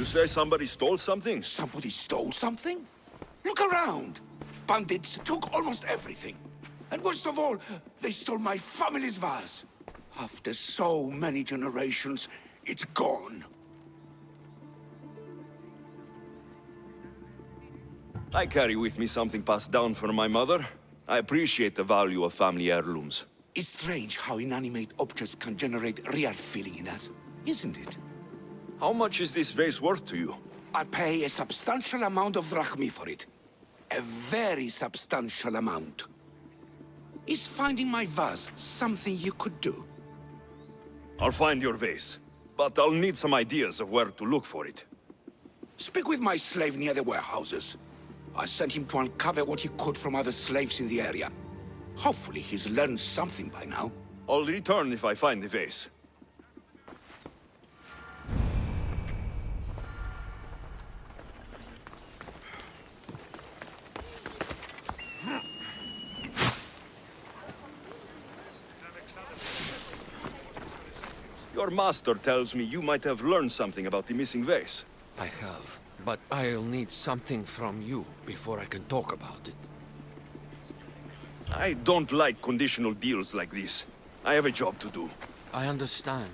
You say somebody stole something? Somebody stole something? Look around. Bandits took almost everything. And worst of all, they stole my family's vase. After so many generations, it's gone. I carry with me something passed down from my mother. I appreciate the value of family heirlooms. It's strange how inanimate objects can generate real feeling in us, isn't it? How much is this vase worth to you? I pay a substantial amount of drachmi for it. A very substantial amount. Is finding my vase something you could do? I'll find your vase, but I'll need some ideas of where to look for it. Speak with my slave near the warehouses. I sent him to uncover what he could from other slaves in the area. Hopefully he's learned something by now. I'll return if I find the vase. Your master tells me you might have learned something about the missing vase. I have, but I'll need something from you before I can talk about it. I don't like conditional deals like this. I have a job to do. I understand.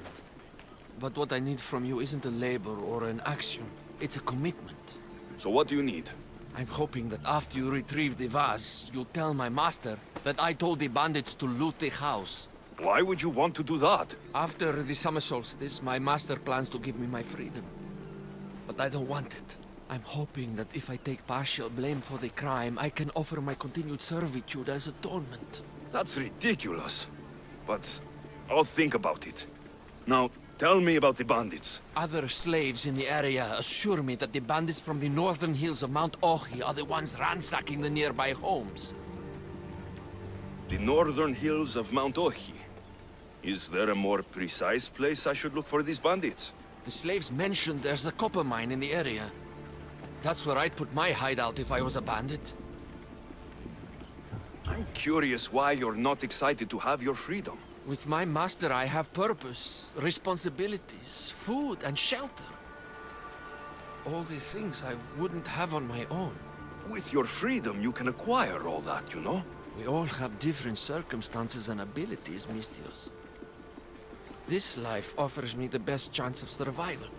But what I need from you isn't a labor or an action. It's a commitment. So what do you need? I'm hoping that after you retrieve the vase, you'll tell my master that I told the bandits to loot the house. Why would you want to do that? After the summer solstice, my master plans to give me my freedom. But I don't want it. I'm hoping that if I take partial blame for the crime, I can offer my continued servitude as atonement. That's ridiculous. But I'll think about it. Now, tell me about the bandits. Other slaves in the area assure me that the bandits from the northern hills of Mount Ohi are the ones ransacking the nearby homes. The northern hills of Mount Ohi. Is there a more precise place I should look for these bandits? The slaves mentioned there's a copper mine in the area. That's where I'd put my hideout if I was a bandit. I'm curious why you're not excited to have your freedom. With my master, I have purpose, responsibilities, food, and shelter. All the things I wouldn't have on my own. With your freedom, you can acquire all that, you know? We all have different circumstances and abilities, Mistios. This life offers me the best chance of survival.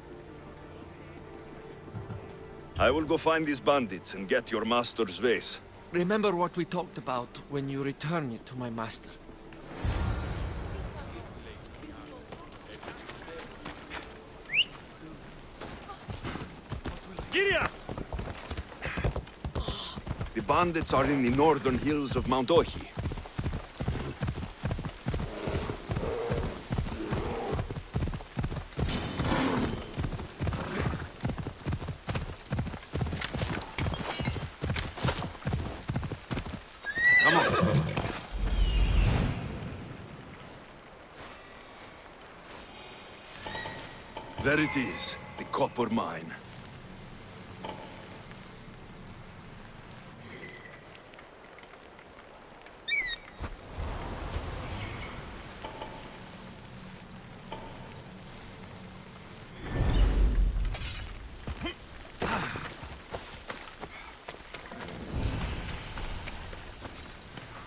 I will go find these bandits and get your master's vase. Remember what we talked about when you return it to my master. The bandits are in the northern hills of Mount Ohi. Come on. There it is, the copper mine.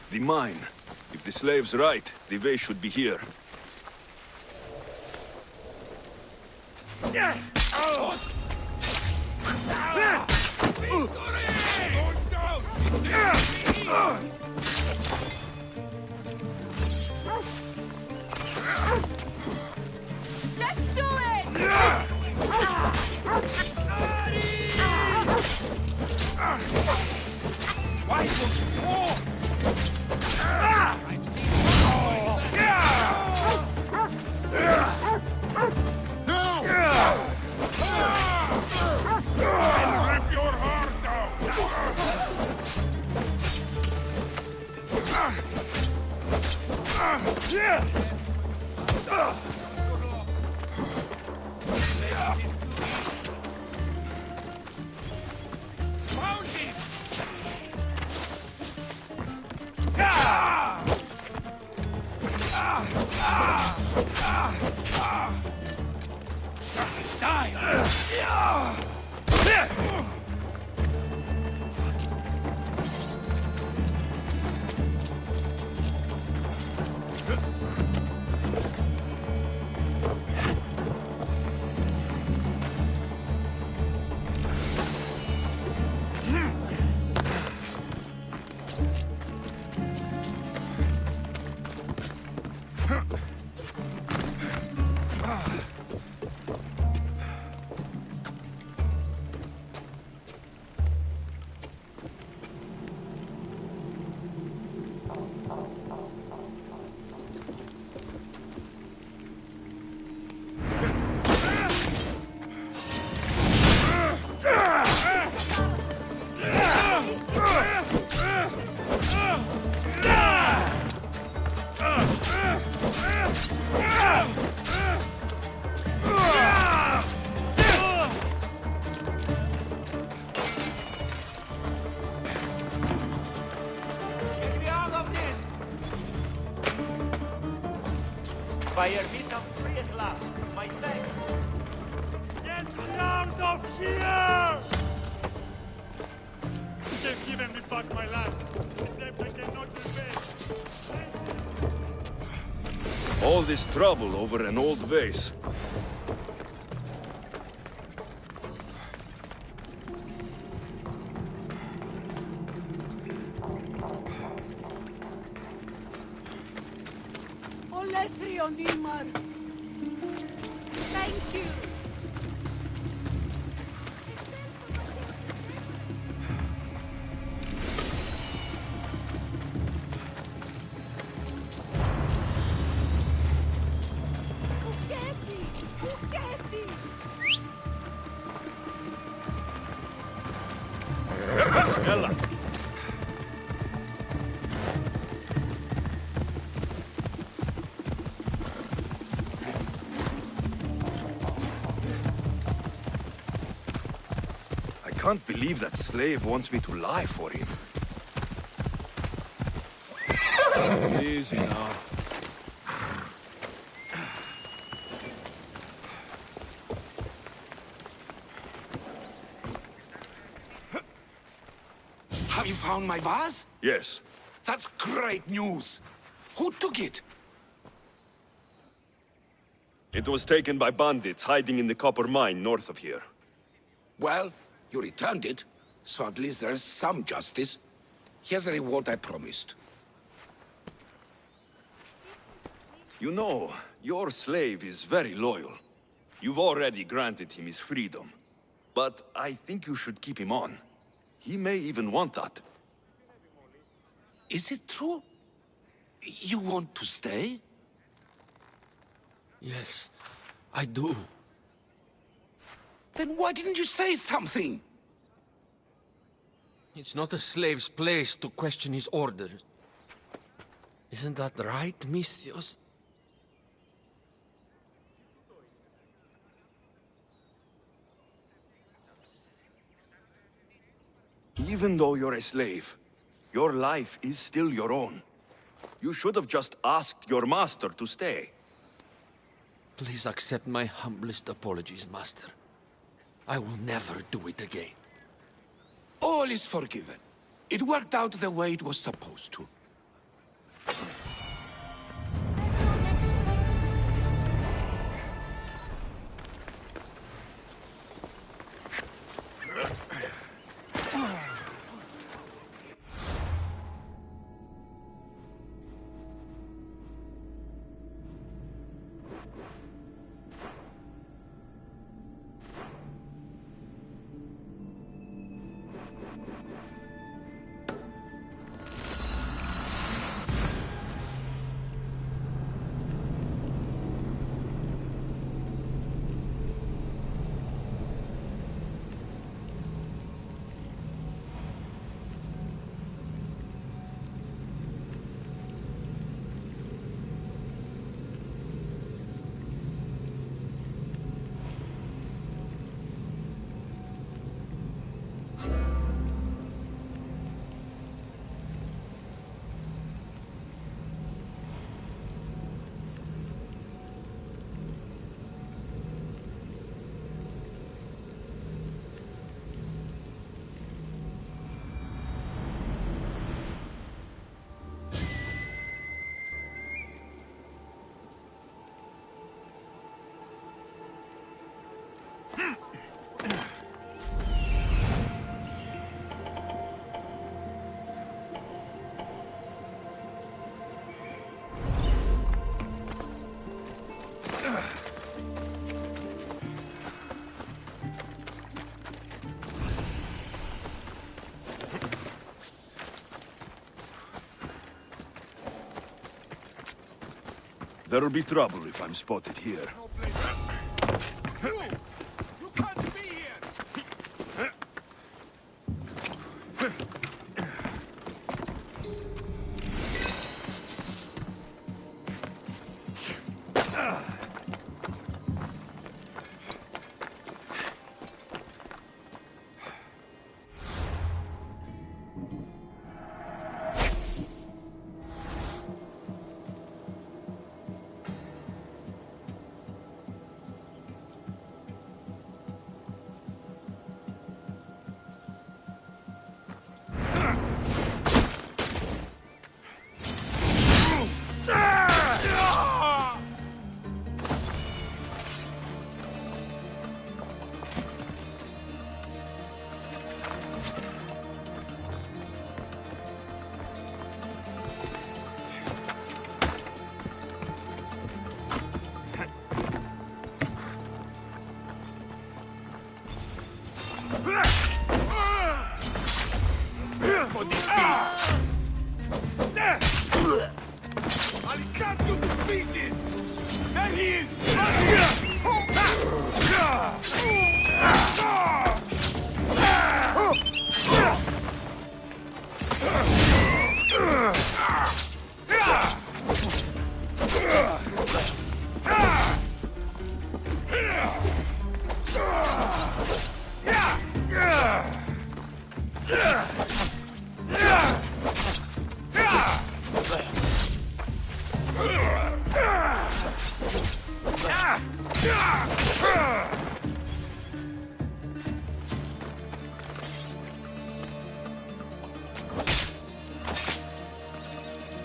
The mine. If the slave's right, the vase should be here. Let's do it! Why I'll rip your heart out! Found it! Fire me some free at last. My thanks. Get me out of here! They've given me back my land. They cannot repay. All this trouble over an old vase. Thank you. Ella! I can't believe that slave wants me to lie for him. Easy now. Have you found my vase? Yes. That's great news. Who took it? It was taken by bandits hiding in the copper mine north of here. Well, you returned it, so at least there's some justice. Here's the reward I promised. You know, your slave is very loyal. You've already granted him his freedom. But I think you should keep him on. He may even want that. Is it true? You want to stay? Yes, I do. Then why didn't you say something? It's not a slave's place to question his orders. Isn't that right, Misthios? Even though you're a slave, your life is still your own. You should have just asked your master to stay. Please accept my humblest apologies, Master. I will never do it again. All is forgiven. It worked out the way it was supposed to. There'll be trouble if I'm spotted here. You can't be here! I'll cut you to pieces! There he is!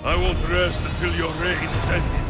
I won't rest until your reign is ended.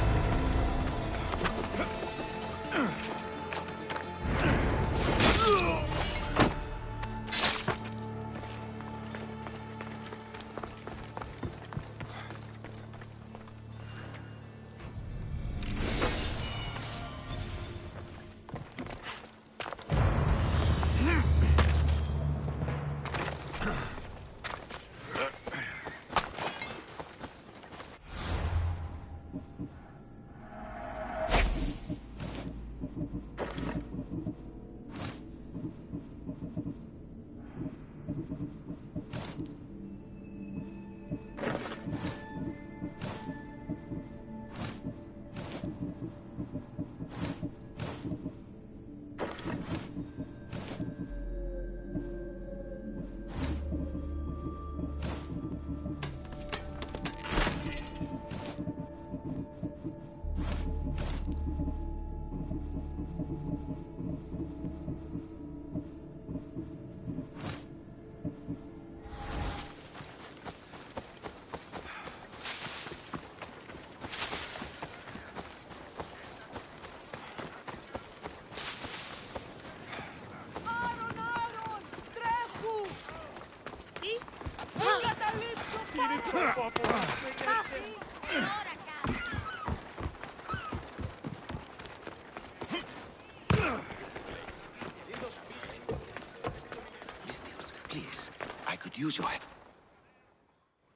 Please, I could use your help.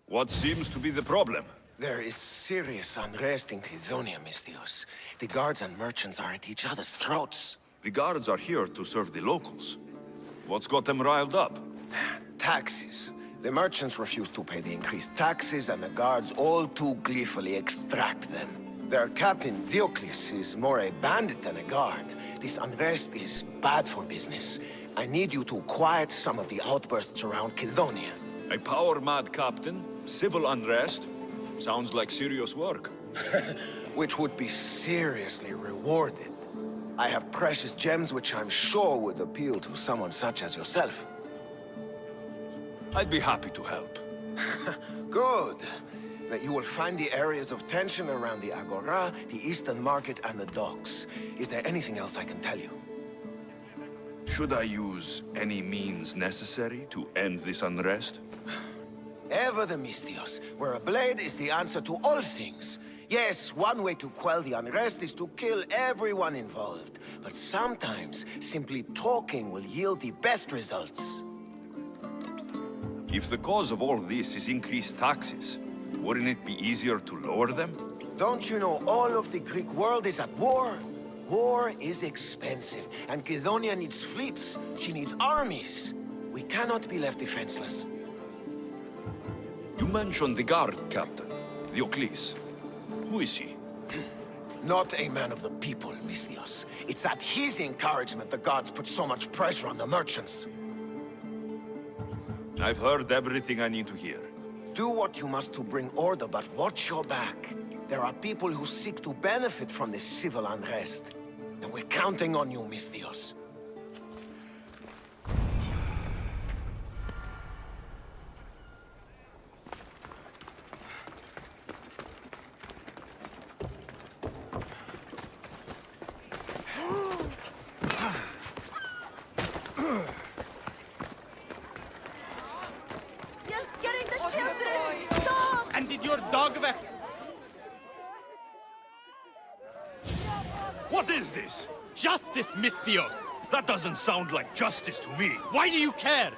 What seems to be the problem? There is serious unrest in Credonia, Mistios. The guards and merchants are at each other's throats. The guards are here to serve the locals. What's got them riled up? Taxes. The merchants refuse to pay the increased taxes, and the guards all too gleefully extract them. Their captain, Diocles, is more a bandit than a guard. This unrest is bad for business. I need you to quiet some of the outbursts around Credonia. A power-mad captain? Civil unrest? Sounds like serious work. Which would be seriously rewarded. I have precious gems which I'm sure would appeal to someone such as yourself. I'd be happy to help. Good. That you will find the areas of tension around the Agora, the Eastern Market, and the docks. Is there anything else I can tell you? Should I use any means necessary to end this unrest? Ever the Mystios, where a blade is the answer to all things. Yes, one way to quell the unrest is to kill everyone involved. But sometimes, simply talking will yield the best results. If the cause of all this is increased taxes, wouldn't it be easier to lower them? Don't you know all of the Greek world is at war? War is expensive, and Kydonia needs fleets. She needs armies. We cannot be left defenseless. You mentioned the guard captain, Diocles. Who is he? Not a man of the people, Mystios. It's at his encouragement the gods put so much pressure on the merchants. I've heard everything I need to hear. Do what you must to bring order, but watch your back. There are people who seek to benefit from this civil unrest. And we're counting on you, Mystios. You're scaring the children! Stop! And did your dog back? What is this? Justice, Mystios! That doesn't sound like justice to me. Why do you care?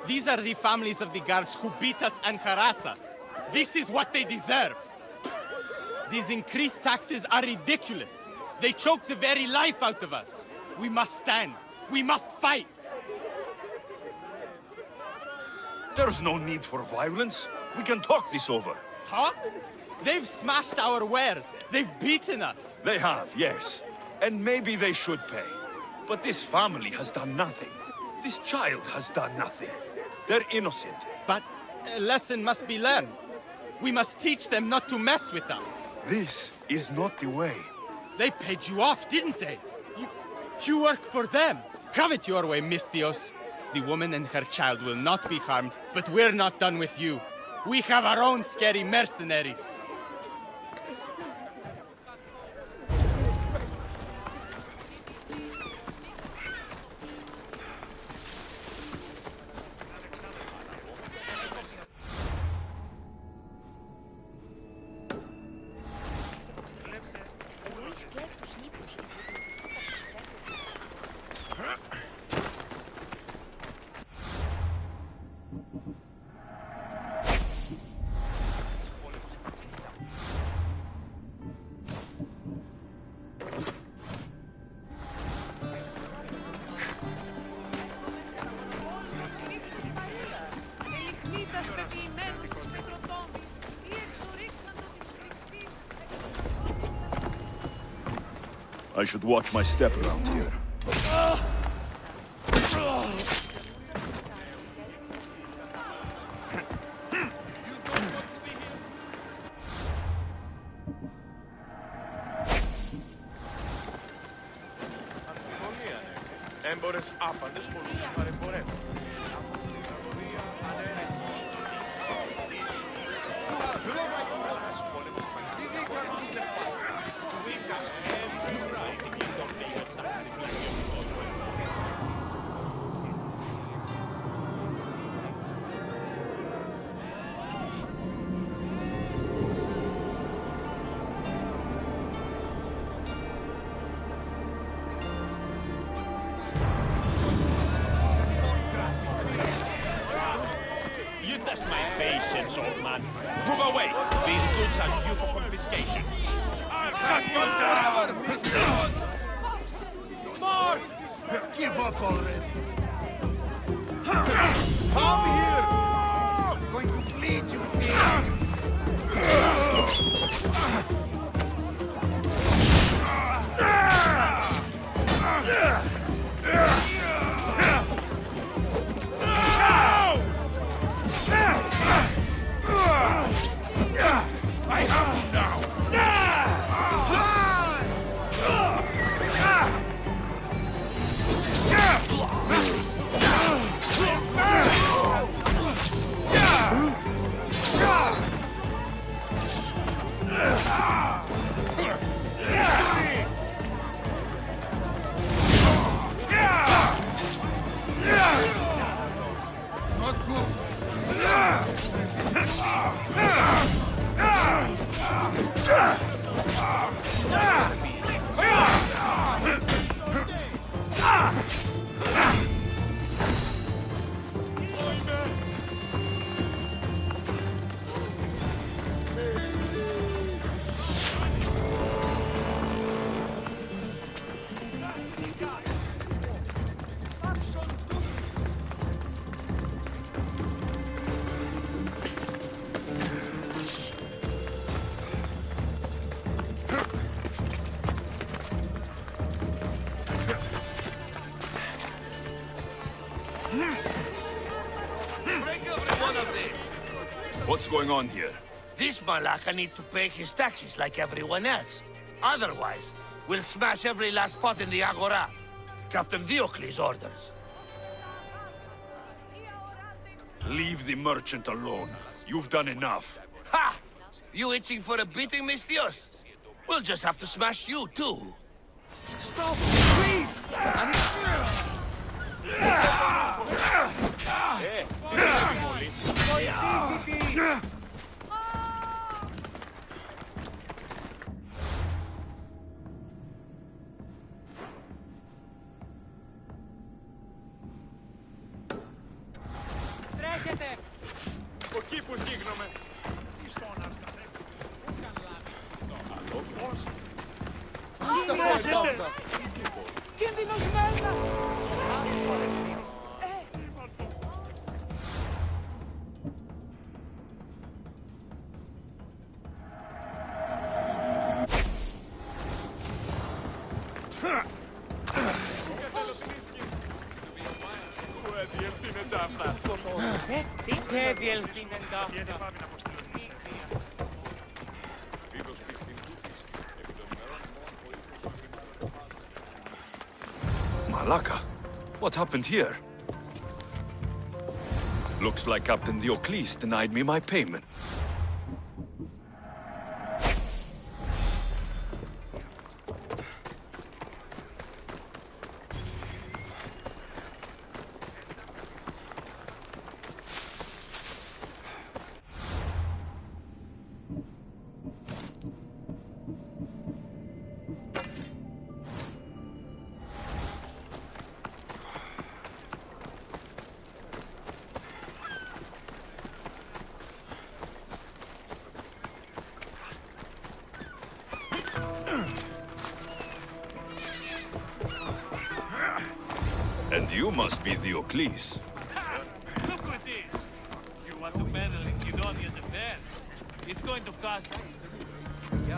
These are the families of the guards who beat us and harass us. This is what they deserve. These increased taxes are ridiculous. They choke the very life out of us. We must stand. We must fight. There's no need for violence. We can talk this over. Talk? They've smashed our wares. They've beaten us. They have, yes. And maybe they should pay. But this family has done nothing. This child has done nothing. They're innocent. But a lesson must be learned. We must teach them not to mess with us. This is not the way. They paid you off, didn't they? You work for them. Have it your way, Mystios. The woman and her child will not be harmed, but we're not done with you. We have our own scary mercenaries. I should watch my step around here. Έμπορες άπαντες πολλούς παρεμπορεύουν. You test my patience, old man. Move away! These goods are due for confiscation. Mark! Give up already. Come here! I'm going to bleed you, I have you now! Break every one of these. What's going on here? This Malaka needs to pay his taxes like everyone else. Otherwise, we'll smash every last pot in the Agora. Captain Diocles' orders. Leave the merchant alone. You've done enough. Ha! You itching for a beating, Mistios? We'll just have to smash you, too. Stop, please! Τρέχετε! Εκεί που στίγνομαι. Τι στόνας Κίνδυνος Μέλλας! Και διελθύνεται αυτά. Malaka? What happened here? Looks like Captain Diocles denied me my payment. And you must be Diocles. Look who it is! You want to meddle in Kidonia's affairs? It's going to cost... You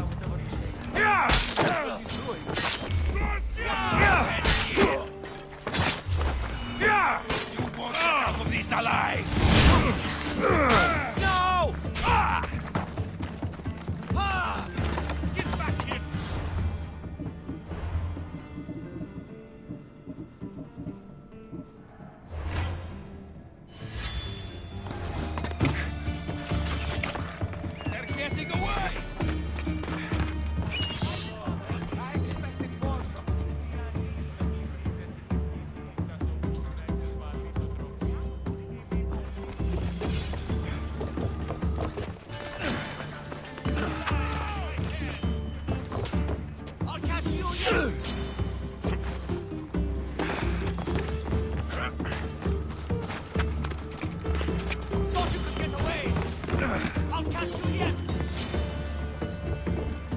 won't get out of this alive! No! Get back here! They're getting away! I expected more from I'll catch you again! Thought you could get away! I'll catch you yet!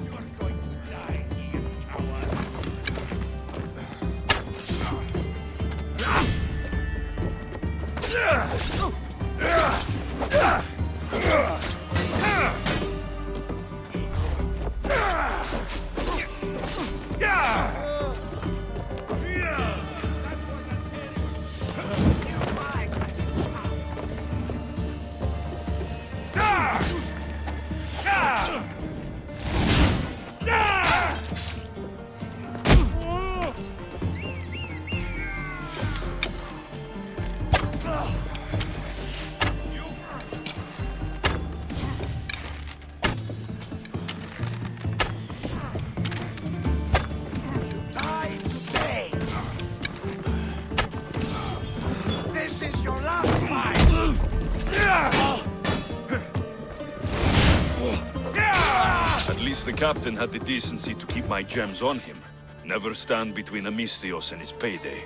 You are going to die here, coward! Die today! This is your last fight! At least the captain had the decency to keep my gems on him. Never stand between Amistios and his payday.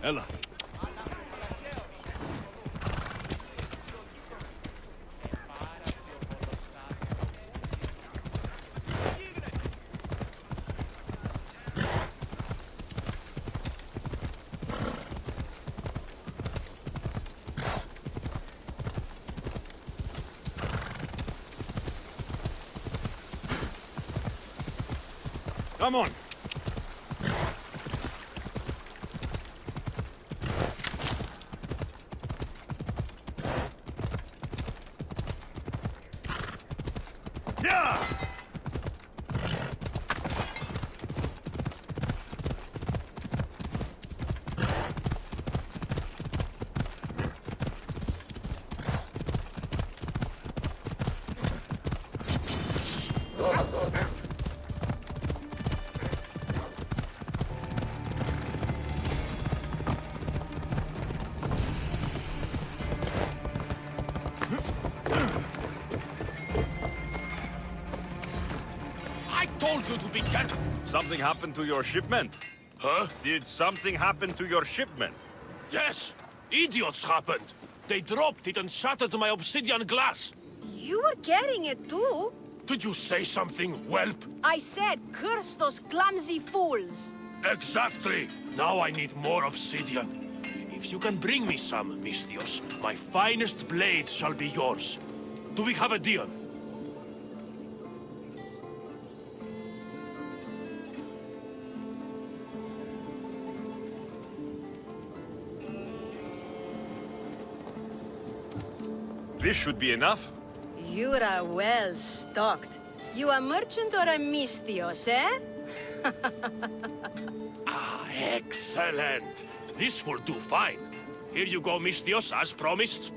Ella. Come on. Yeah! I told you to be gentle. Something happened to your shipment? Huh? Did something happen to your shipment? Yes. Idiots happened. They dropped it and shattered my obsidian glass. You were carrying it too. Did you say something, whelp? I said, curse those clumsy fools. Exactly. Now I need more obsidian. If you can bring me some, Misthios, my finest blade shall be yours. Do we have a deal? This should be enough. You are well stocked. You a merchant or a Misthios, eh? Ah, excellent. This will do fine. Here you go, Misthios, as promised.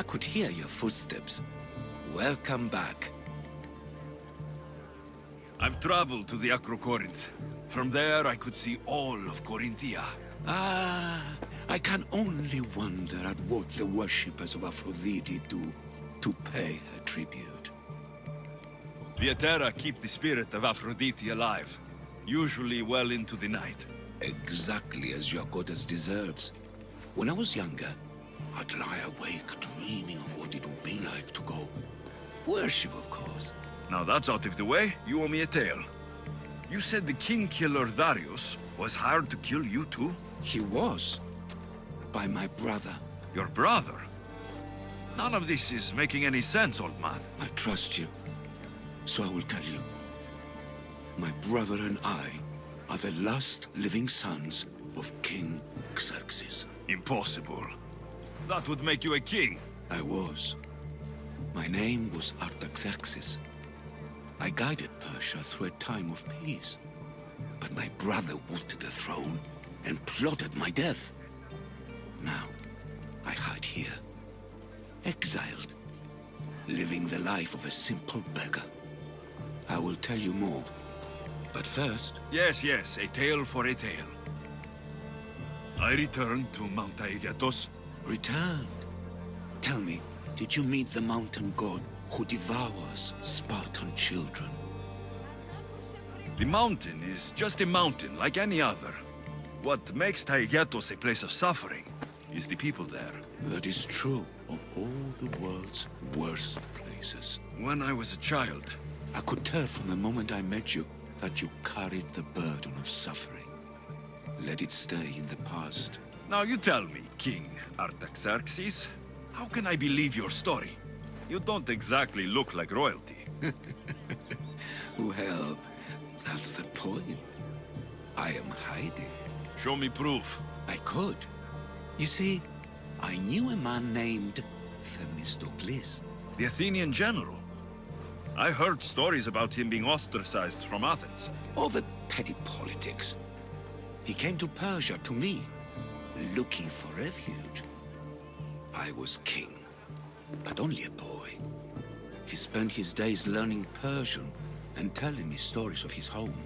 could hear your footsteps. Welcome back. I've traveled to the Acrocorinth. From there, I could see all of Corinthia. Ah, I can only wonder at what the worshippers of Aphrodite do to pay her tribute. The Aetera keep the spirit of Aphrodite alive, usually well into the night. Exactly as your goddess deserves. When I was younger, I'd lie awake dreaming of what it would be like to go. Worship, of course. Now that's out of the way, you owe me a tale. You said the king killer Darius was hired to kill you too? He was. By my brother. Your brother? None of this is making any sense, old man. I trust you, so I will tell you. My brother and I are the last living sons of King Xerxes. Impossible. That would make you a king. I was. My name was Artaxerxes. I guided Persia through a time of peace. But my brother wanted the throne and plotted my death. Now, I hide here, exiled, living the life of a simple beggar. I will tell you more, but first... Yes, a tale for a tale. I returned to Mount Aegatos. Returned? Tell me, did you meet the mountain god who devours Spartan children? The mountain is just a mountain, like any other. What makes Taygetos a place of suffering is the people there. That is true of all the world's worst places. When I was a child, I could tell from the moment I met you that you carried the burden of suffering. Let it stay in the past. Now you tell me, King Artaxerxes, how can I believe your story? You don't exactly look like royalty. Well, that's the point. I am hiding. Show me proof. I could. You see, I knew a man named Themistocles. The Athenian general. I heard stories about him being ostracized from Athens. Over petty politics. He came to Persia to me, looking for refuge. I was king, but only a boy. He spent his days learning Persian and telling me stories of his home.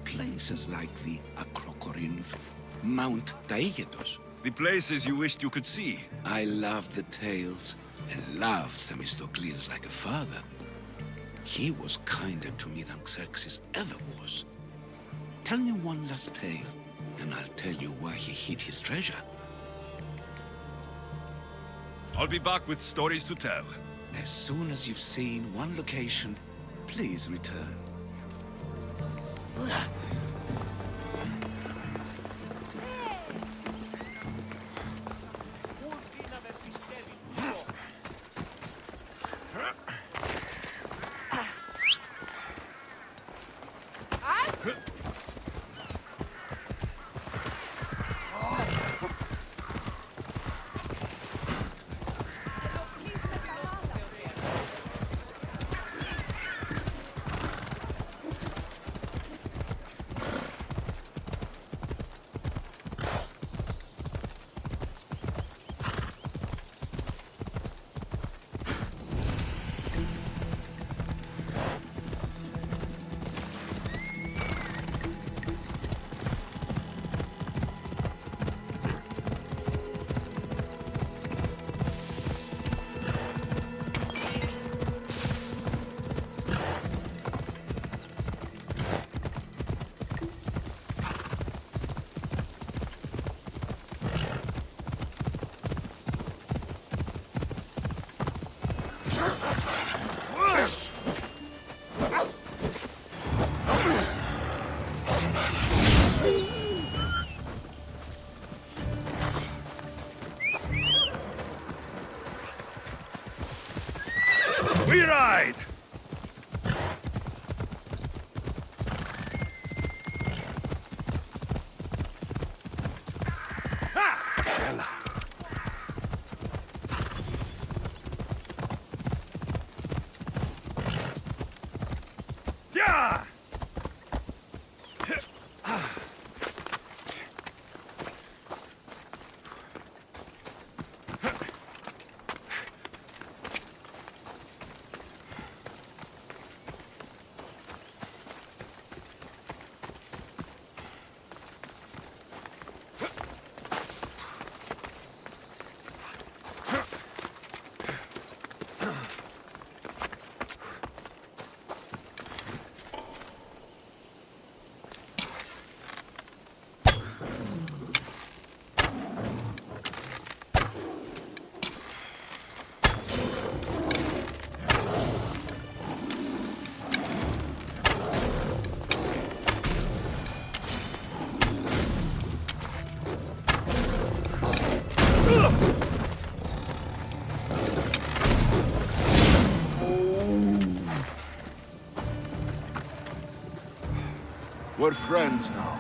Places like the Acrocorinth, Mount Taygetos. The places you wished you could see. I loved the tales and loved Themistocles like a father. He was kinder to me than Xerxes ever was. Tell me one last tale, and I'll tell you why he hid his treasure. I'll be back with stories to tell. As soon as you've seen one location, please return. We ride! Yeah! We're friends now.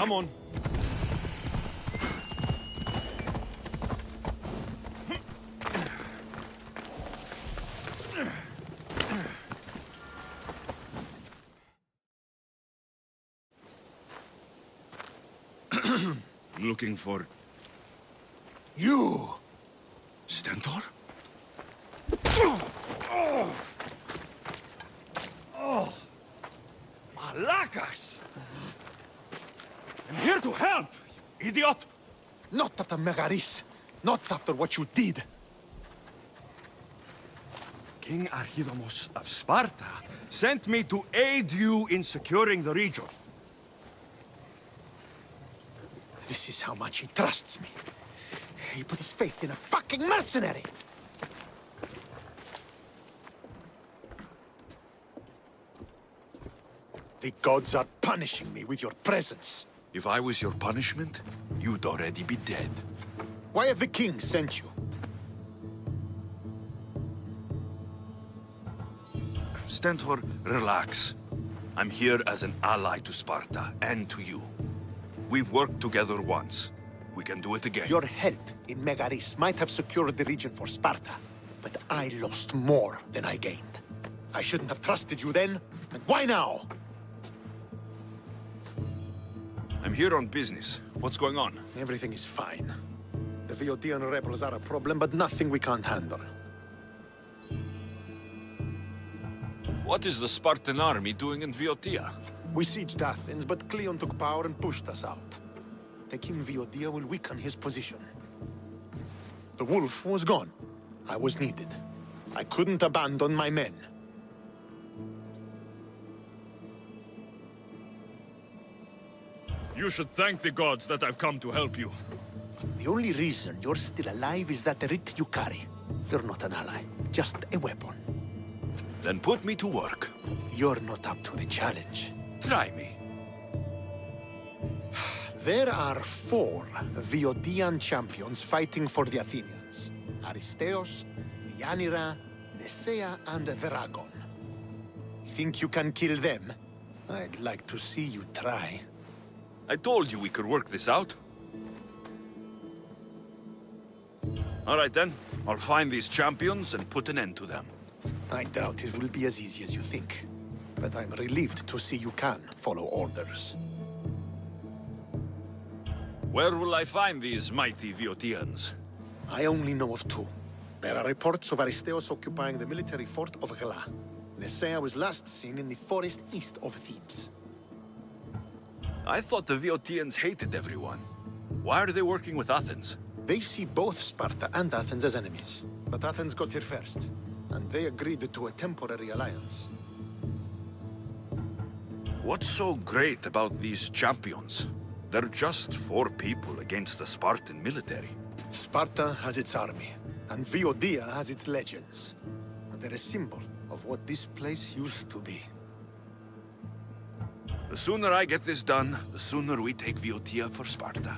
Come on. Looking for... You! Stentor? Malakas! I'm here to help, you idiot! Not after Megaris. Not after what you did. King Archidamos of Sparta sent me to aid you in securing the region. This is how much he trusts me. He put his faith in a fucking mercenary! The gods are punishing me with your presence. If I was your punishment, you'd already be dead. Why have the kings sent you? Stentor, relax. I'm here as an ally to Sparta, and to you. We've worked together once. We can do it again. Your help in Megaris might have secured the region for Sparta, but I lost more than I gained. I shouldn't have trusted you then, and why now? I'm here on business. What's going on? Everything is fine. The Viotian rebels are a problem, but nothing we can't handle. What is the Spartan army doing in Viotia? We sieged Athens, but Cleon took power and pushed us out. Taking Viotia will weaken his position. The wolf was gone. I was needed. I couldn't abandon my men. You should thank the gods that I've come to help you. The only reason you're still alive is that writ you carry. You're not an ally, just a weapon. Then put me to work. You're not up to the challenge. Try me. There are 4 Viotian champions fighting for the Athenians. Aristeos, Yanira, Nesea, and Veragon. Think you can kill them? I'd like to see you try. I told you we could work this out. All right then. I'll find these champions and put an end to them. I doubt it will be as easy as you think. But I'm relieved to see you can follow orders. Where will I find these mighty Viotians? I only know of 2. There are reports of Aristeos occupying the military fort of Gela. Nesea was last seen in the forest east of Thebes. I thought the Viotians hated everyone. Why are they working with Athens? They see both Sparta and Athens as enemies. But Athens got here first, and they agreed to a temporary alliance. What's so great about these champions? They're just 4 people against the Spartan military. Sparta has its army, and Viotia has its legends. And they're a symbol of what this place used to be. The sooner I get this done, the sooner we take Viotia for Sparta.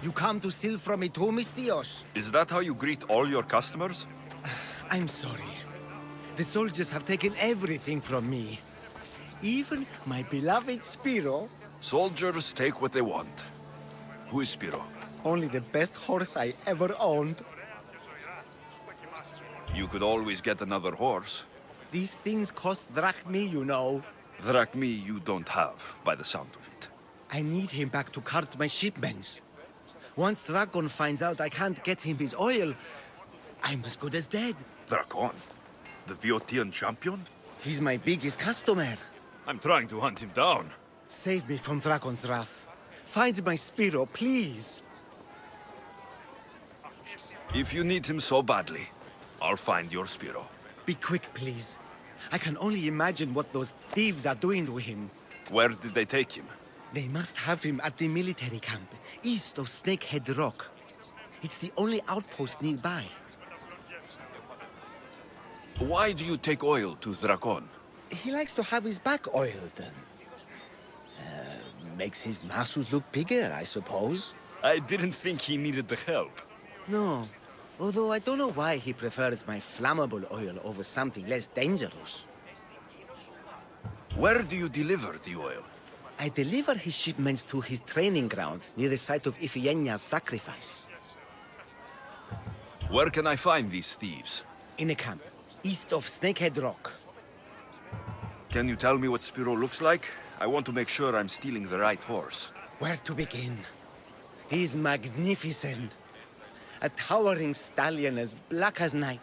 You come to steal from me too, Mistios? Is that how you greet all your customers? I'm sorry. The soldiers have taken everything from me. Even my beloved Spiro. Soldiers take what they want. Who is Spiro? Only the best horse I ever owned. You could always get another horse. These things cost drachmi, you know. Drachmi you don't have, by the sound of it. I need him back to cart my shipments. Once Dragon finds out I can't get him his oil, I'm as good as dead. Drakon? The Viotian champion? He's my biggest customer. I'm trying to hunt him down. Save me from Dragon's wrath. Find my Spiro, please. If you need him so badly, I'll find your Spiro. Be quick, please. I can only imagine what those thieves are doing to him. Where did they take him? They must have him at the military camp, east of Snakehead Rock. It's the only outpost nearby. Why do you take oil to Drakon? He likes to have his back oiled. Makes his muscles look bigger, I suppose. I didn't think he needed the help. No. Although I don't know why he prefers my flammable oil over something less dangerous. Where do you deliver the oil? I deliver his shipments to his training ground near the site of Iphigenia's sacrifice. Where can I find these thieves? In a camp, east of Snakehead Rock. Can you tell me what Spiro looks like? I want to make sure I'm stealing the right horse. Where to begin? He's magnificent. A towering stallion as black as night,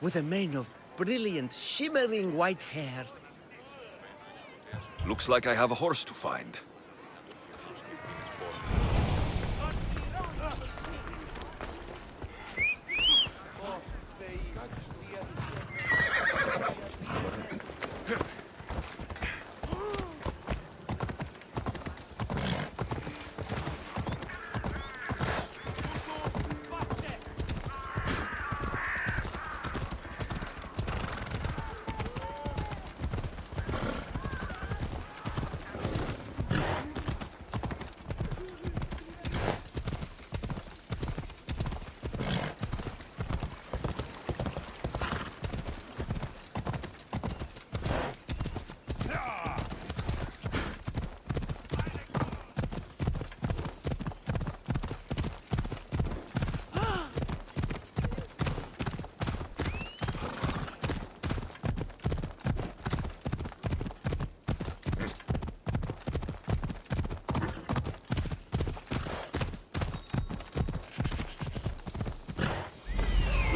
with a mane of brilliant, shimmering white hair. Looks like I have a horse to find.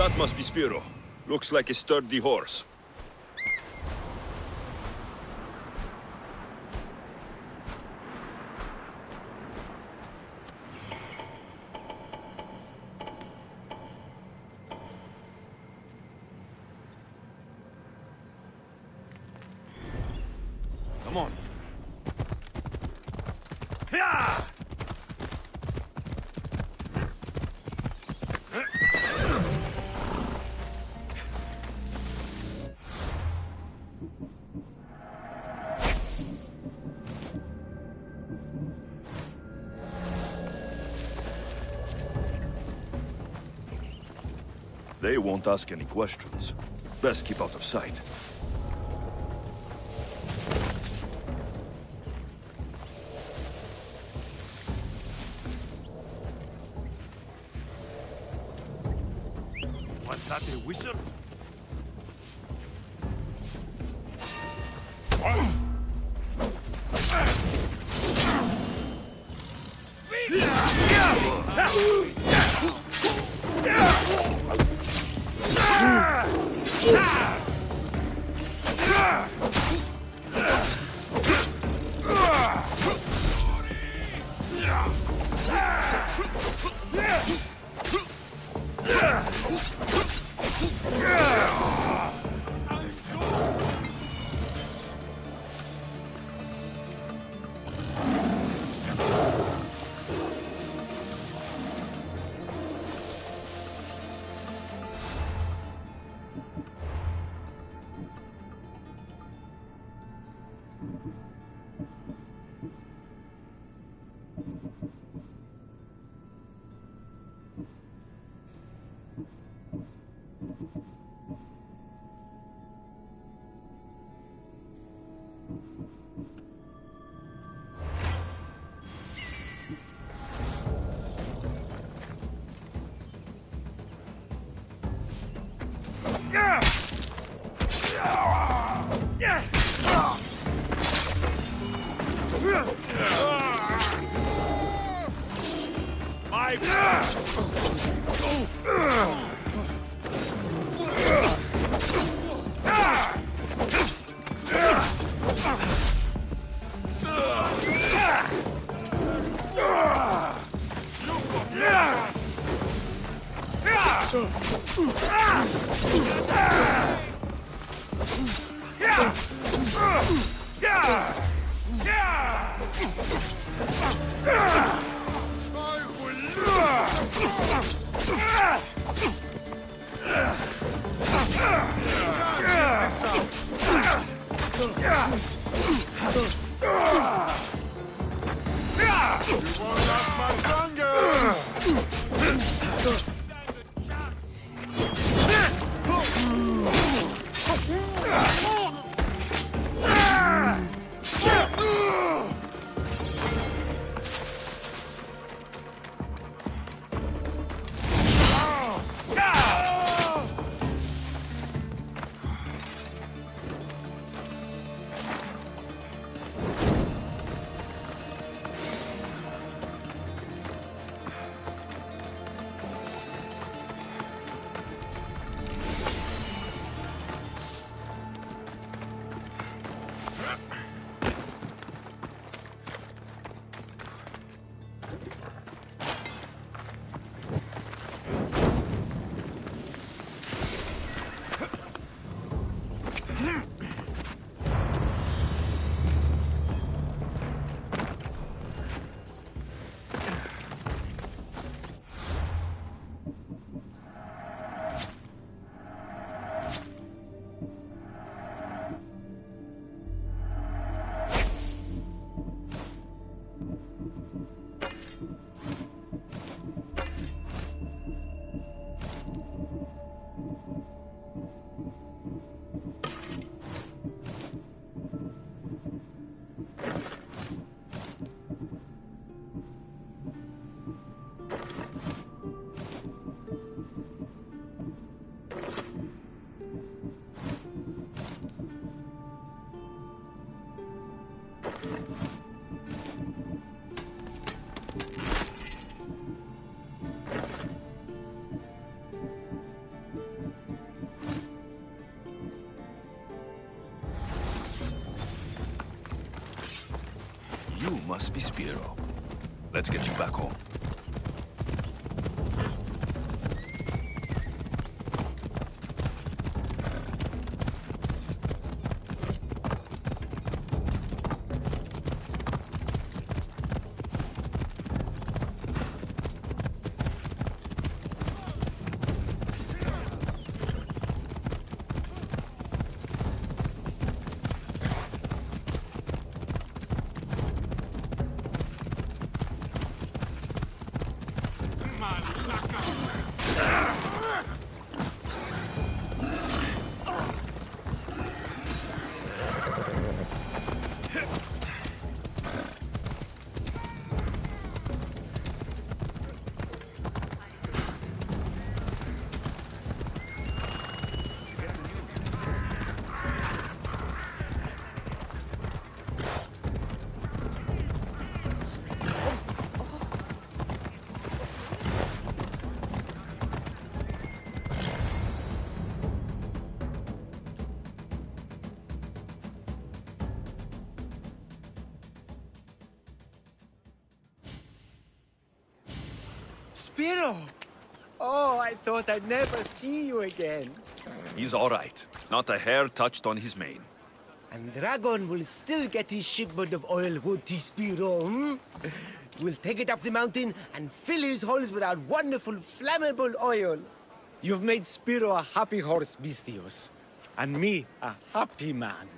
That must be Spiro. Looks like a sturdy horse. Come on. Yeah! They won't ask any questions. Best keep out of sight. Was that a whistle? must be Spiro. Let's get you back home. Spiro! Oh, I thought I'd never see you again. He's all right. Not a hair touched on his mane. And Dragon will still get his shipment of oil, won't he, Spiro? Hmm? We'll take it up the mountain and fill his holes with our wonderful flammable oil. You've made Spiro a happy horse, Misthios. And me a happy man.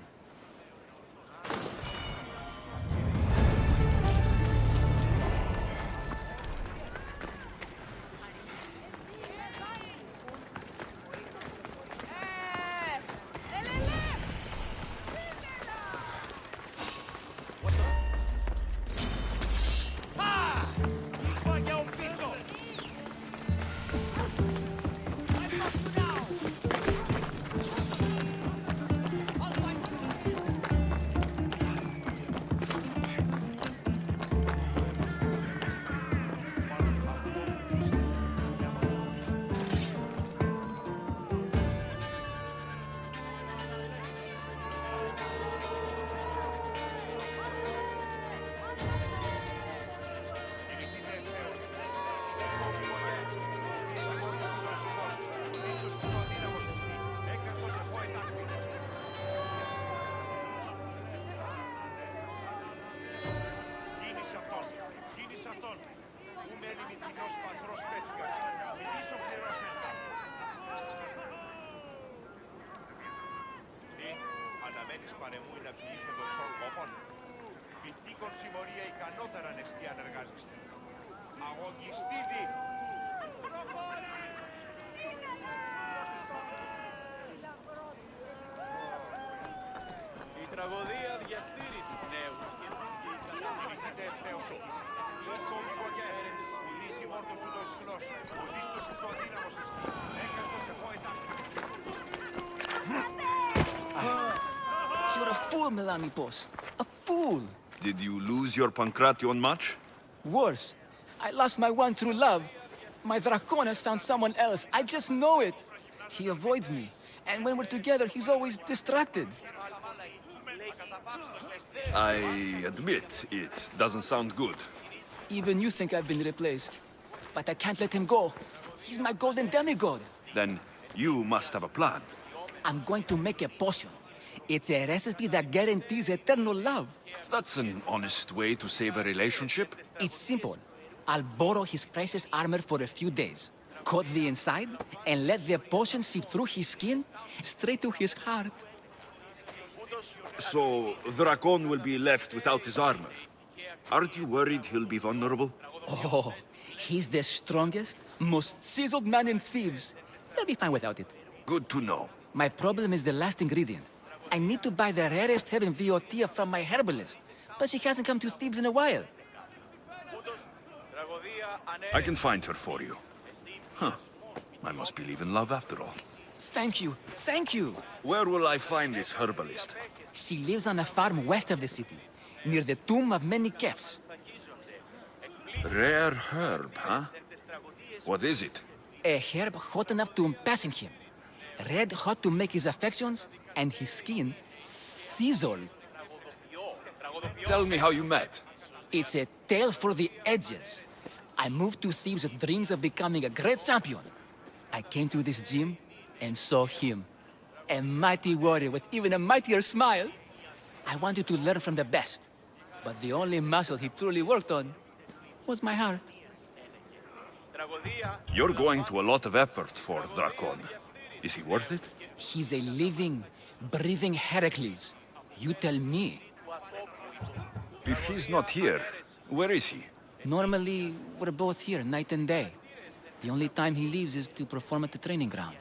You're a fool, Melanippos. A fool! Did you lose your Pankration much? Worse, I lost my one true love. My Draconis found someone else. I just know it. He avoids me. And when we're together, he's always distracted. I admit, it doesn't sound good. Even you think I've been replaced. But I can't let him go. He's my golden demigod. Then you must have a plan. I'm going to make a potion. It's a recipe that guarantees eternal love. That's an honest way to save a relationship. It's simple. I'll borrow his precious armor for a few days, cut the inside, and let the potion seep through his skin straight to his heart. So, Dracon will be left without his armor. Aren't you worried he'll be vulnerable? Oh, he's the strongest, most chiseled man in Thebes. They'll be fine without it. Good to know. My problem is the last ingredient. I need to buy the rarest heaven Viotia from my herbalist, but she hasn't come to Thebes in a while. I can find her for you. Huh. I must believe in love after all. Thank you, thank you. Where will I find this herbalist? She lives on a farm west of the city, near the tomb of many Kefs. Rare herb, huh? What is it? A herb hot enough to impassion him. Red hot to make his affections, and his skin sizzle. Tell me how you met. It's a tale for the edges. I moved to Thebes with dreams of becoming a great champion. I came to this gym and saw him. A mighty warrior with even a mightier smile. I wanted to learn from the best. But the only muscle he truly worked on was my heart. You're going to a lot of effort for Drakon. Is he worth it? He's a living, breathing Heracles. You tell me. If he's not here, where is he? Normally, we're both here night and day. The only time he leaves is to perform at the training ground.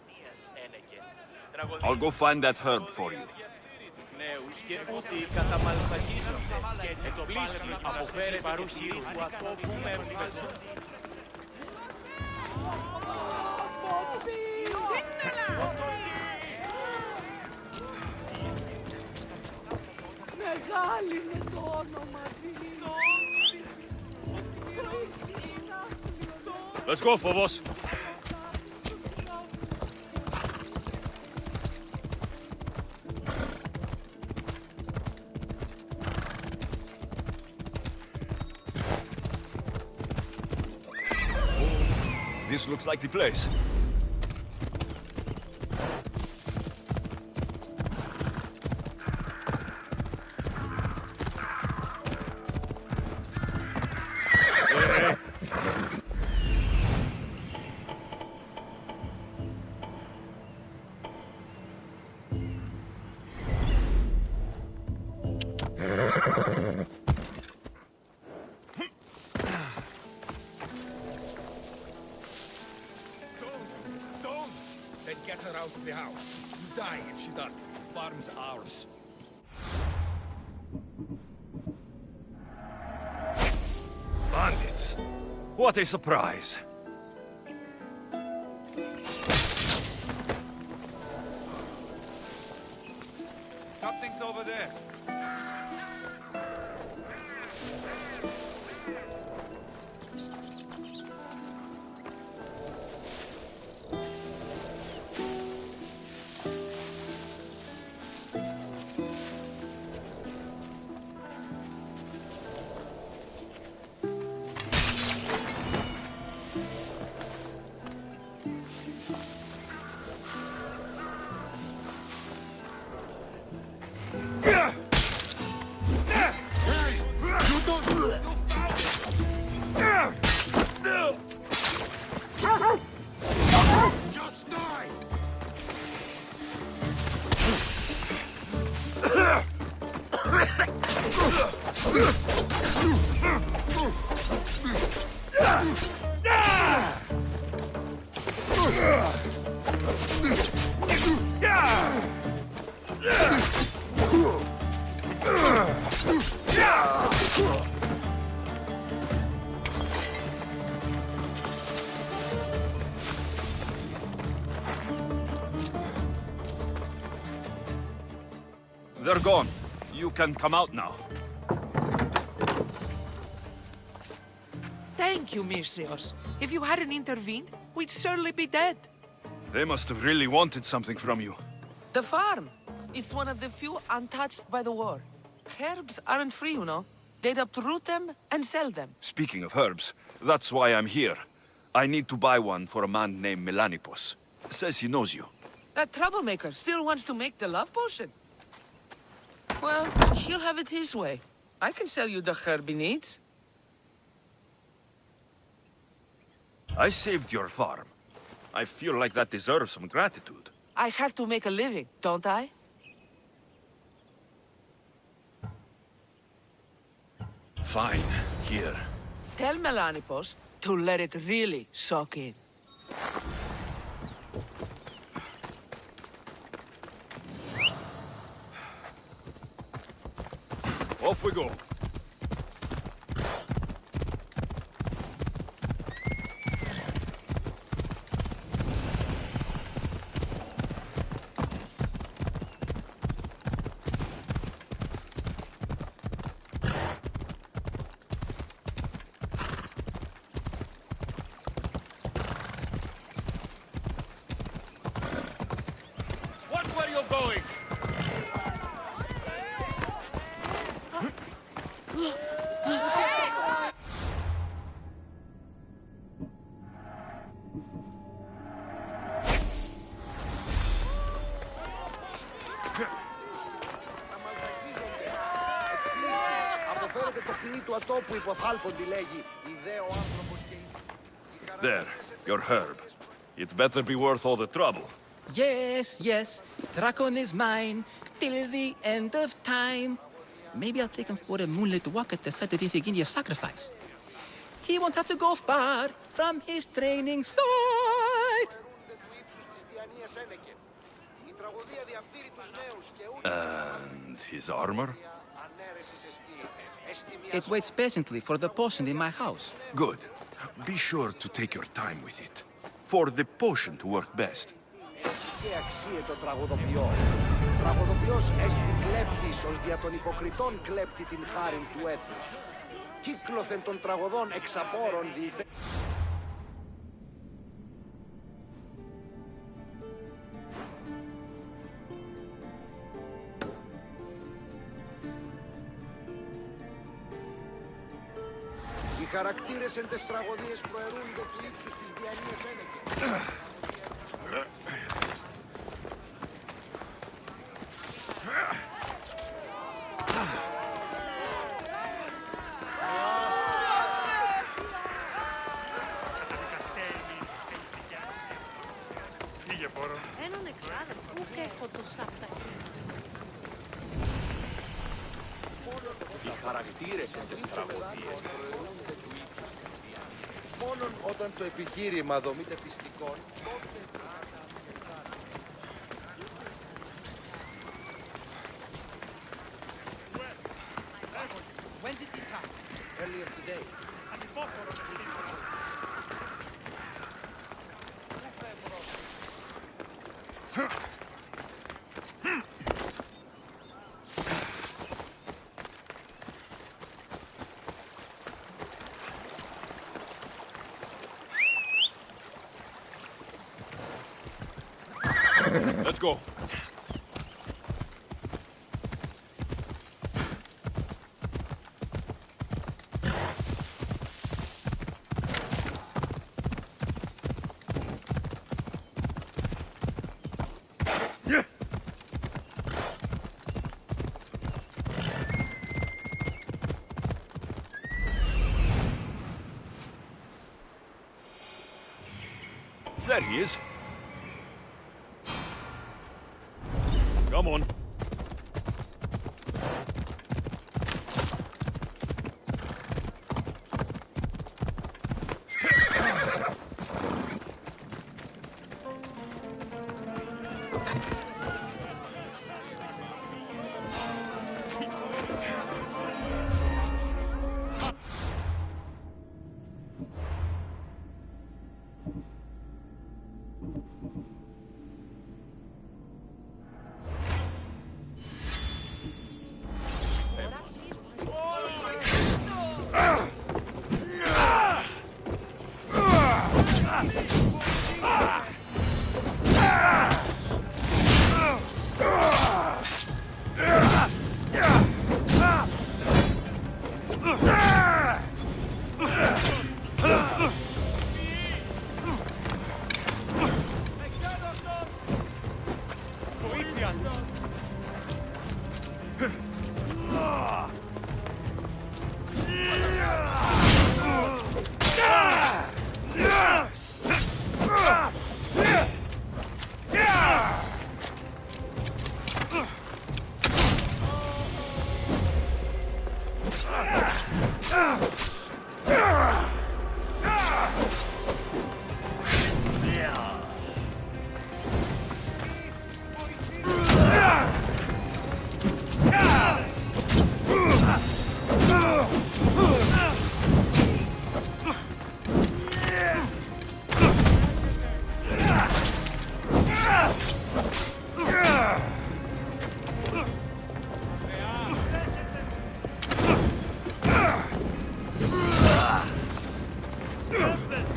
I'll go find that herb for you. Let's go, Phobos. This looks like the place. Get her out of the house. You die if she does. The farm's ours. Bandits! What a surprise! Something's over there. They're gone. You can come out now. Thank you, Misthios. If you hadn't intervened, we'd surely be dead. They must have really wanted something from you. The farm. It's one of the few untouched by the war. Herbs aren't free, you know. They'd uproot them and sell them. Speaking of herbs, that's why I'm here. I need to buy one for a man named Melanipos. Says he knows you. That troublemaker still wants to make the love potion. Well, he'll have it his way. I can sell you the herb he needs. I saved your farm. I feel like that deserves some gratitude. I have to make a living, don't I? Fine. Here. Tell Melanipos to let it really soak in. Off we go. Watch where you're going! There, your herb. It better be worth all the trouble. Yes, yes. Dragon is mine till the end of time. Maybe I'll take him for a moonlit walk at the site of Iphigenia's sacrifice. He won't have to go far from his training site. And his armor? It waits patiently for the potion in my house. Good. Be sure to take your time with it. For the potion to work best. Και αξίε το τραγωδοποιό. Τραγωδοποιός έστι κλέπτης ως δια των υποκριτών κλέπτη την χάριν του έθους. Κύκλωθεν των τραγωδών εξαπόρων διηφέ... Οι χαρακτήρες εν τες τραγωδίες προαιρούνται του ύψους της διανοίας ένεκε. Έναν εξάδελφο, ούτε έχω το σάπτα. Οι χαρακτήρες εν τες τραγωδίες προαιρούνται του ύψους της διανοίας. Μόνον όταν το επιχείρημα δομείται πιστικών, τότε... When did this happen? Earlier today. Let's go. There he is. Come on.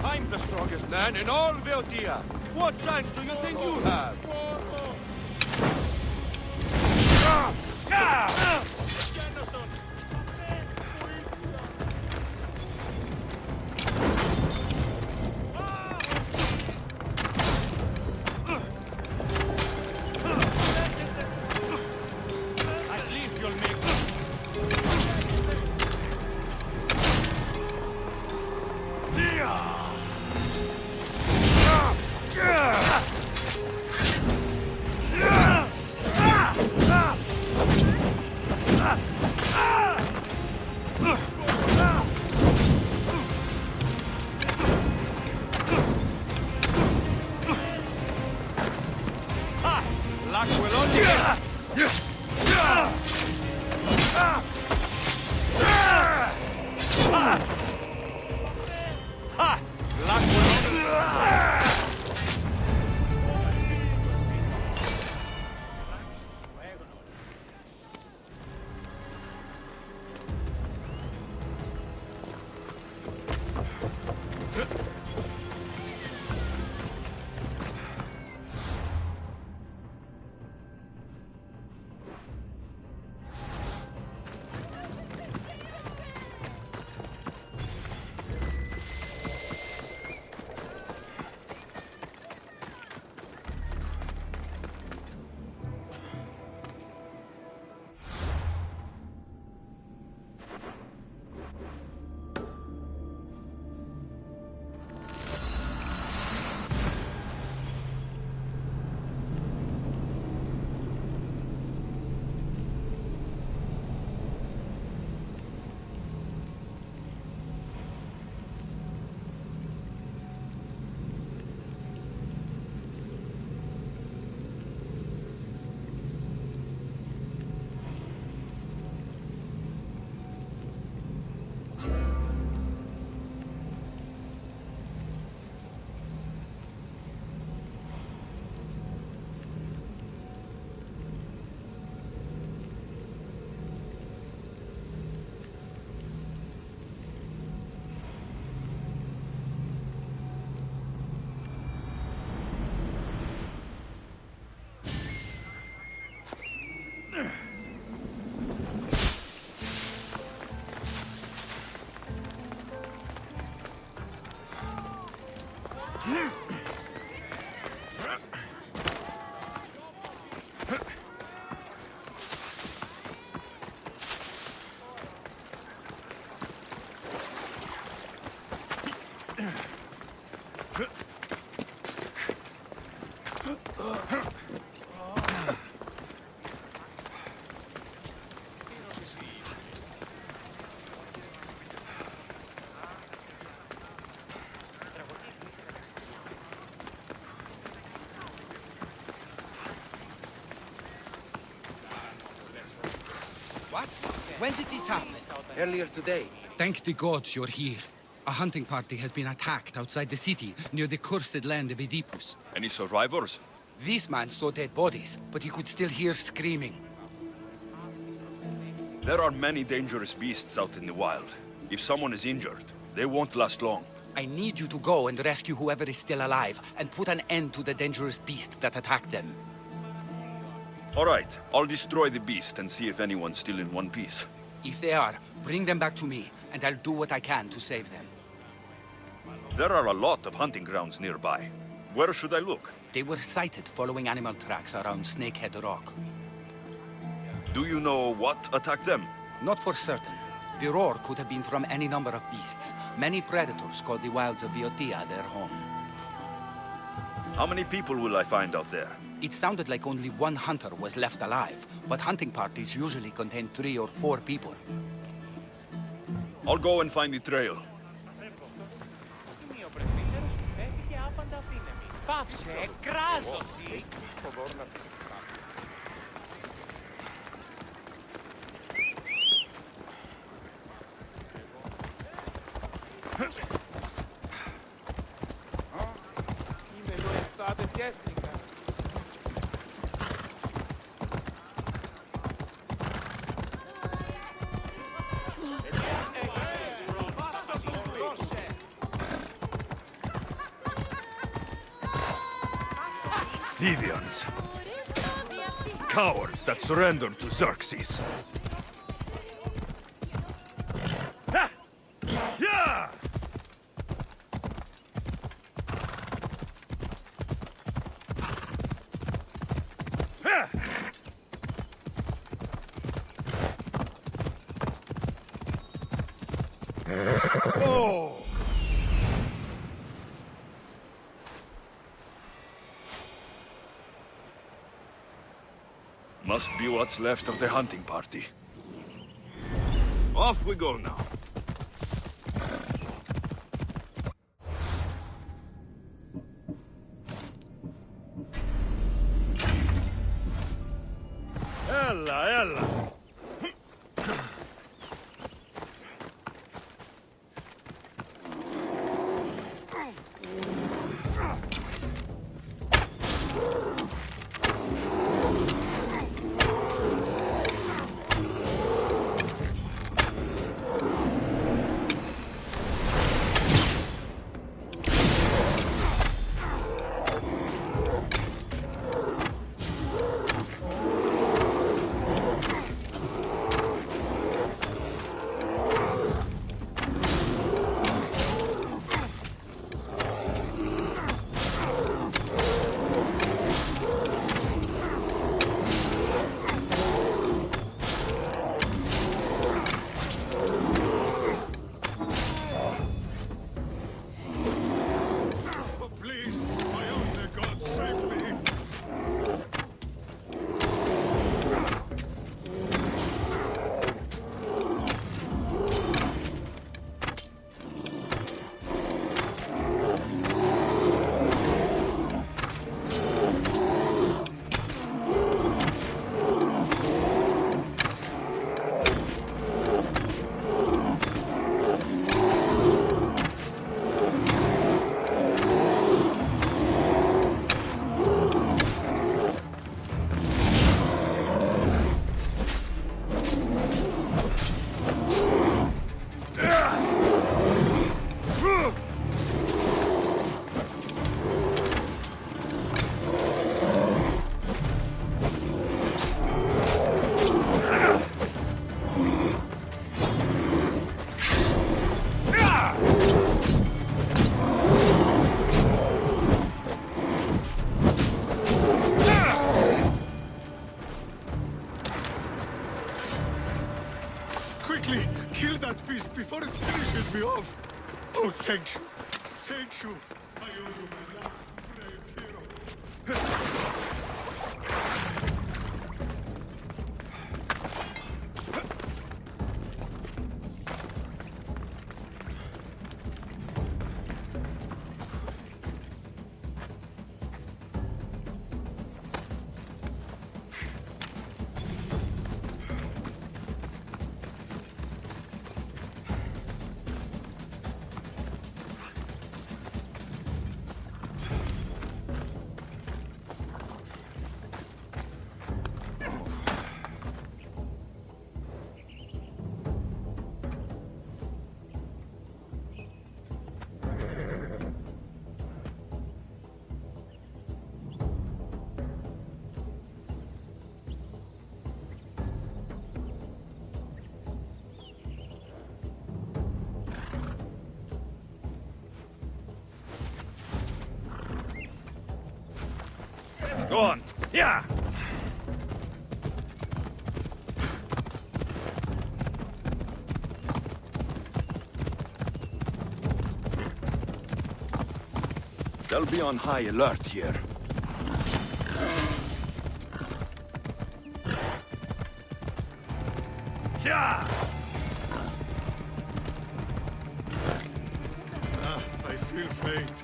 I'm the strongest man in all Veltia. What chance do you think you have? At least you'll make What? When did this happen? Earlier today. Thank the gods you're here. A hunting party has been attacked outside the city, near the cursed land of Oedipus. Any survivors? This man saw dead bodies, but he could still hear screaming. There are many dangerous beasts out in the wild. If someone is injured, they won't last long. I need you to go and rescue whoever is still alive, and put an end to the dangerous beast that attacked them. All right, I'll destroy the beast and see if anyone's still in one piece. If they are, bring them back to me, and I'll do what I can to save them. There are a lot of hunting grounds nearby. Where should I look? They were sighted following animal tracks around Snakehead Rock. Do you know what attacked them? Not for certain. The roar could have been from any number of beasts. Many predators call the wilds of Boeotia their home. How many people will I find out there? It sounded like only one hunter was left alive, but hunting parties usually contain 3 or 4 people. I'll go and find the trail. Deviants. Cowards that surrendered to Xerxes. Ha! Yeah! Ha! Oh! Must be what's left of the hunting party. Off we go now. Ella, ella. Quickly, kill that beast before it finishes me off. Oh, thank you. Thank you. I owe you my life, brave hero. Go on. Yeah. They'll be on high alert here. Yeah. I feel faint.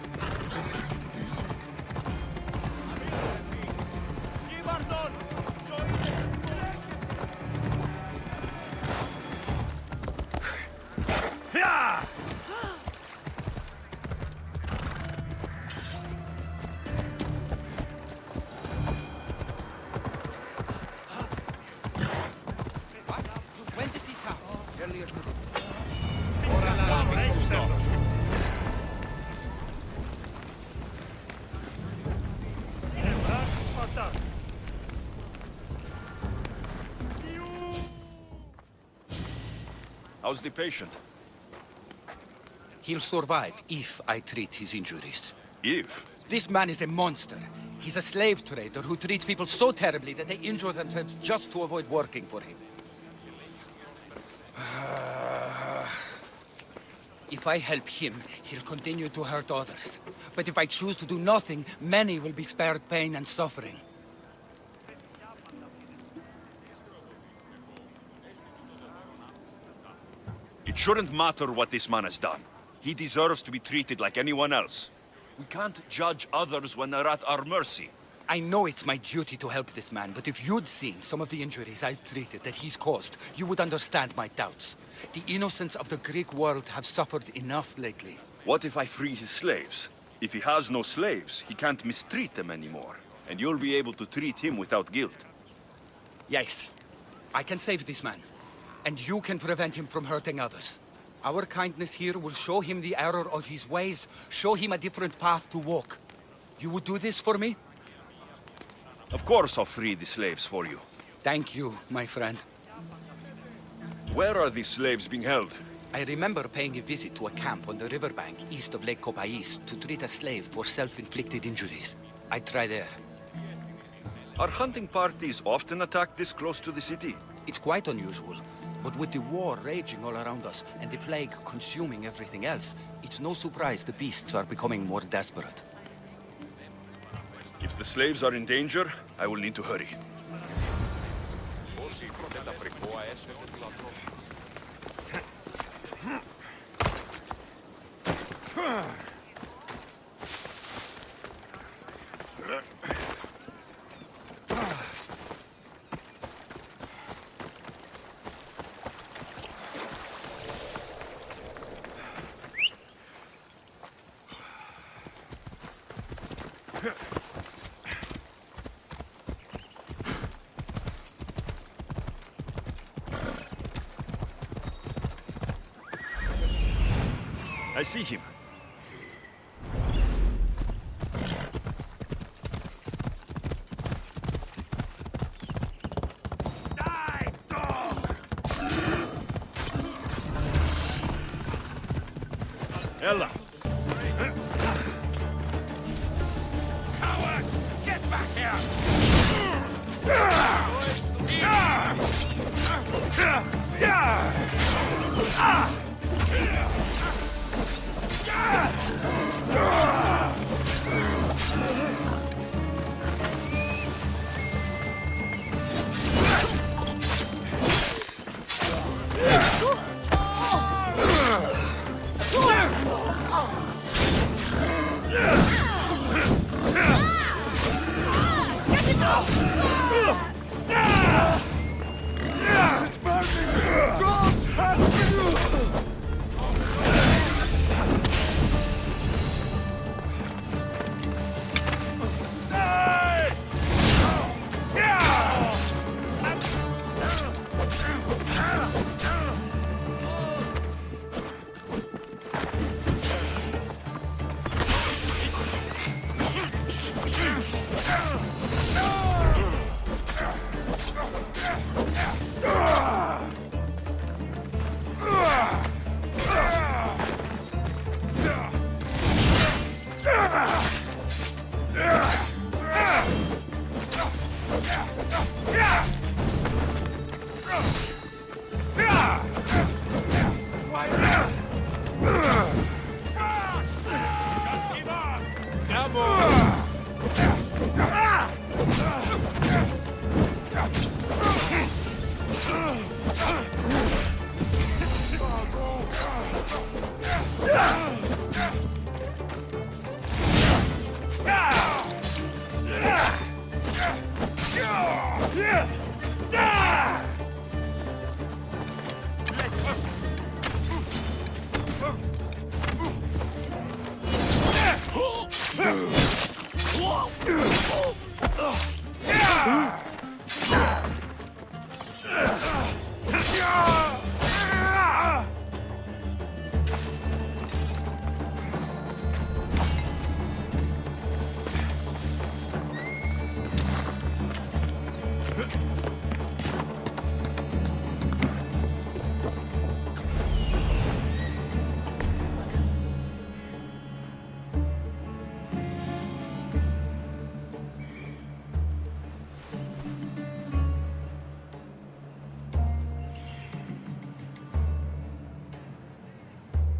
How's the patient? He'll survive if I treat his injuries. If? This man is a monster. He's a slave trader who treats people so terribly that they injure themselves just to avoid working for him. If I help him, he'll continue to hurt others. But if I choose to do nothing, many will be spared pain and suffering. It shouldn't matter what this man has done. He deserves to be treated like anyone else. We can't judge others when they're at our mercy. I know it's my duty to help this man, but if you'd seen some of the injuries I've treated that he's caused, you would understand my doubts. The innocents of the Greek world have suffered enough lately. What if I free his slaves? If he has no slaves, he can't mistreat them anymore. And you'll be able to treat him without guilt. Yes. I can save this man. And you can prevent him from hurting others. Our kindness here will show him the error of his ways, show him a different path to walk. You would do this for me? Of course I'll free the slaves for you. Thank you, my friend. Where are these slaves being held? I remember paying a visit to a camp on the riverbank east of Lake Copais to treat a slave for self-inflicted injuries. I'd try there. Are hunting parties often attacked this close to the city? It's quite unusual. But with the war raging all around us, and the plague consuming everything else, it's no surprise the beasts are becoming more desperate. If the slaves are in danger, I will need to hurry. I see him. Die, dog! Ella! Coward! Get back here!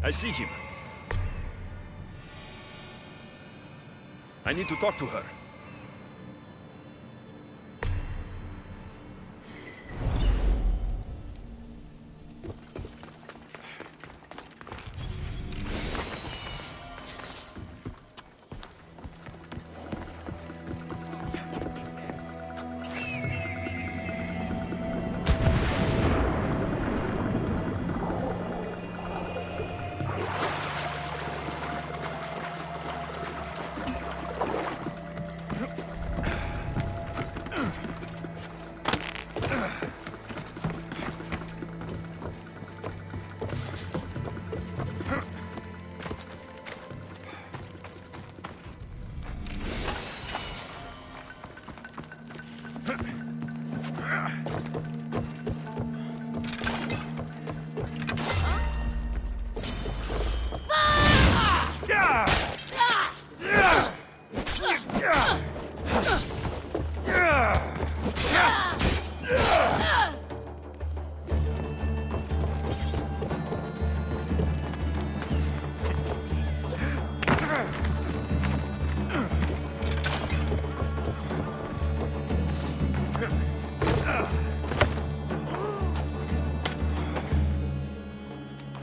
I see him. I need to talk to her.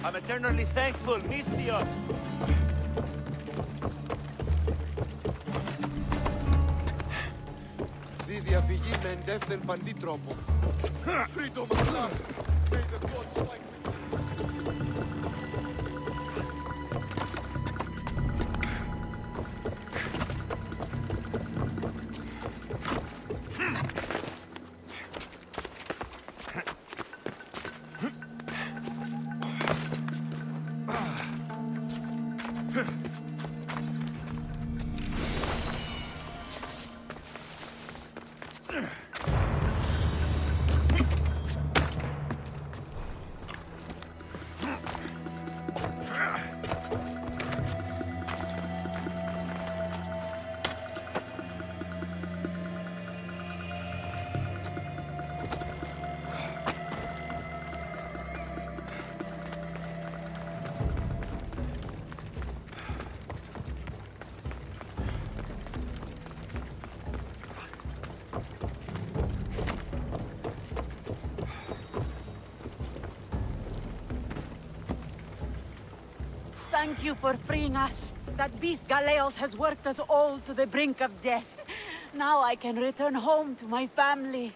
I'm eternally thankful, Misthios. Δι' διαφυγή με εντεύθεν παντή τρόπο. Freedom at last. May the gods fight with you. Thank you for freeing us. That beast Galeos has worked us all to the brink of death. Now I can return home to my family.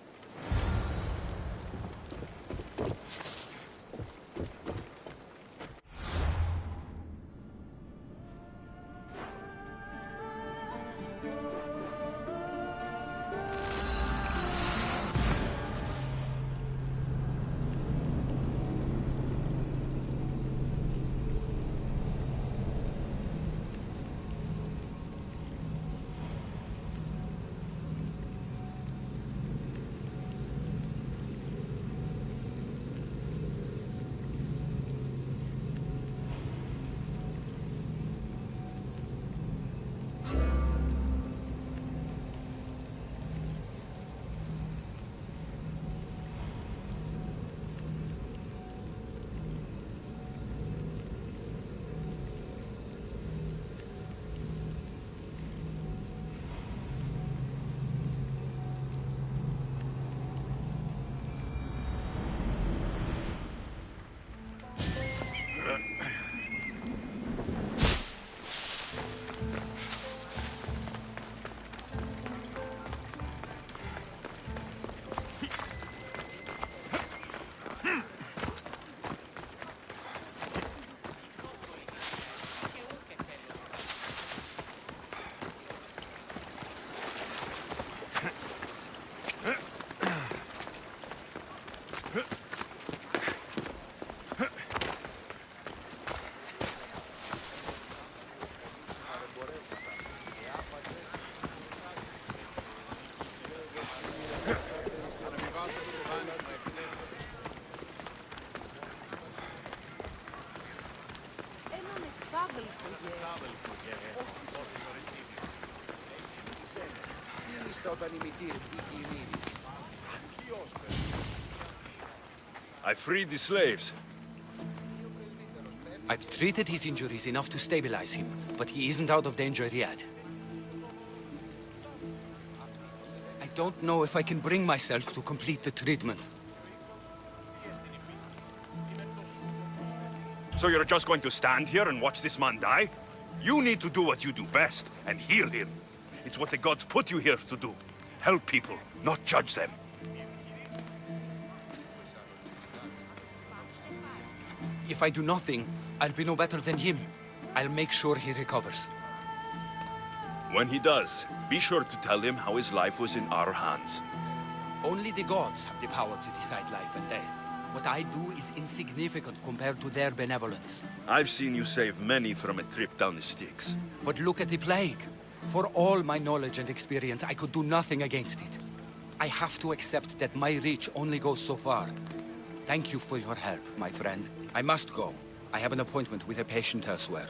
I freed the slaves. I've treated his injuries enough to stabilize him, but he isn't out of danger yet. I don't know if I can bring myself to complete the treatment. So you're just going to stand here and watch this man die? You need to do what you do best, and heal him. It's what the gods put you here to do. Help people, not judge them. If I do nothing, I'll be no better than him. I'll make sure he recovers. When he does, be sure to tell him how his life was in our hands. Only the gods have the power to decide life and death. What I do is insignificant compared to their benevolence. I've seen you save many from a trip down the Styx. But look at the plague. For all my knowledge and experience, I could do nothing against it. I have to accept that my reach only goes so far. Thank you for your help, my friend. I must go. I have an appointment with a patient elsewhere.